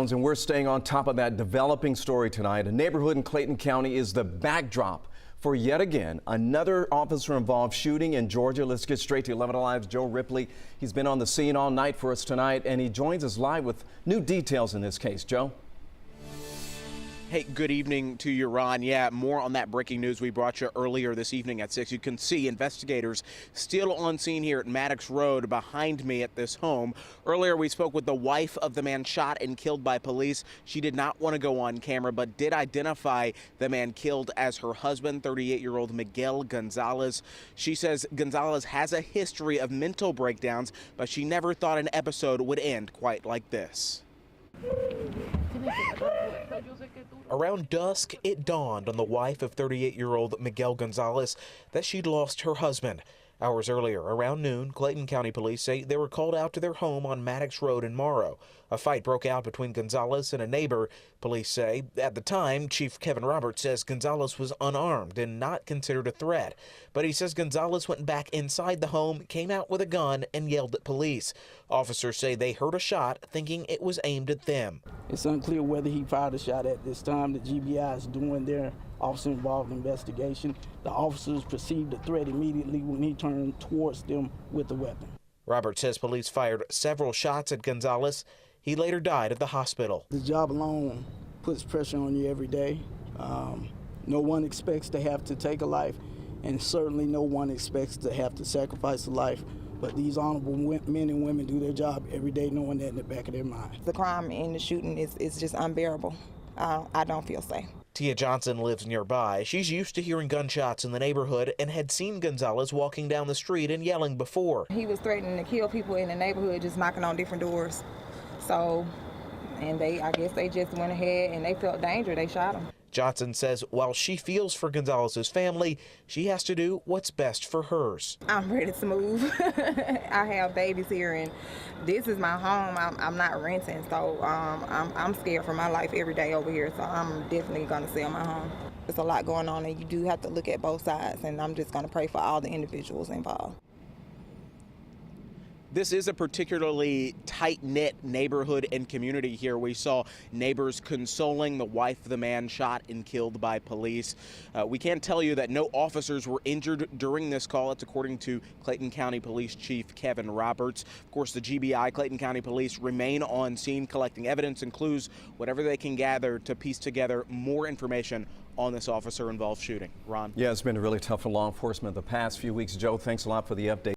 And we're staying on top of that developing story tonight. A neighborhood in Clayton County is the backdrop for yet again another officer-involved shooting in Georgia. Let's get straight to 11 Alive's Joe Ripley. He's been on the scene all night for us tonight, and he joins us live with new details in this case. Joe? Hey, good evening to you, Ron. Yeah, more on that breaking news we brought you earlier this evening at 6. You can see investigators still on scene here at Maddox Road behind me at this home. Earlier, we spoke with the wife of the man shot and killed by police. She did not want to go on camera, but did identify the man killed as her husband, 38-year-old Miguel Gonzalez. She says Gonzalez has a history of mental breakdowns, but she never thought an episode would end quite like this. Around dusk, it dawned on the wife of 38-year-old Miguel Gonzalez that she'd lost her husband. Hours earlier, around noon, Clayton County police say they were called out to their home on Maddox Road in Morrow. A fight broke out between Gonzalez and a neighbor. Police say at the time, Chief Kevin Roberts says Gonzalez was unarmed and not considered a threat. But he says Gonzalez went back inside the home, came out with a gun, and yelled at police. Officers say they heard a shot, thinking it was aimed at them. It's unclear whether he fired a shot at this time. The GBI is doing their officer-involved investigation. The officers perceived the threat immediately when he turned towards them with a weapon. Roberts says police fired several shots at Gonzalez. He later died at the hospital. The job alone puts pressure on you every day. No one expects to have to take a life, and certainly no one expects to have to sacrifice a life. But these honorable men and women do their job every day knowing that in the back of their mind. The crime and the shooting is just unbearable. I don't feel safe. Tia Johnson lives nearby. She's used to hearing gunshots in the neighborhood and had seen Gonzalez walking down the street and yelling before. He was threatening to kill people in the neighborhood, just knocking on different doors. So, and I guess they just went ahead and they felt danger. They shot him. Johnson says while she feels for Gonzalez's family, she has to do what's best for hers. I'm ready to move. I have babies here, and this is my home. I'm not renting, so I'm scared for my life every day over here. So I'm definitely going to sell my home. There's a lot going on, and you do have to look at both sides. And I'm just going to pray for all the individuals involved. This is a particularly tight-knit neighborhood and community here. We saw neighbors consoling the wife of the man shot and killed by police. We can tell you that no officers were injured during this call. It's according to Clayton County Police Chief Kevin Roberts. Of course, the GBI, Clayton County Police, remain on scene collecting evidence and clues, whatever they can gather to piece together more information on this officer-involved shooting. Ron? Yeah, it's been really tough for law enforcement the past few weeks. Joe, thanks a lot for the update.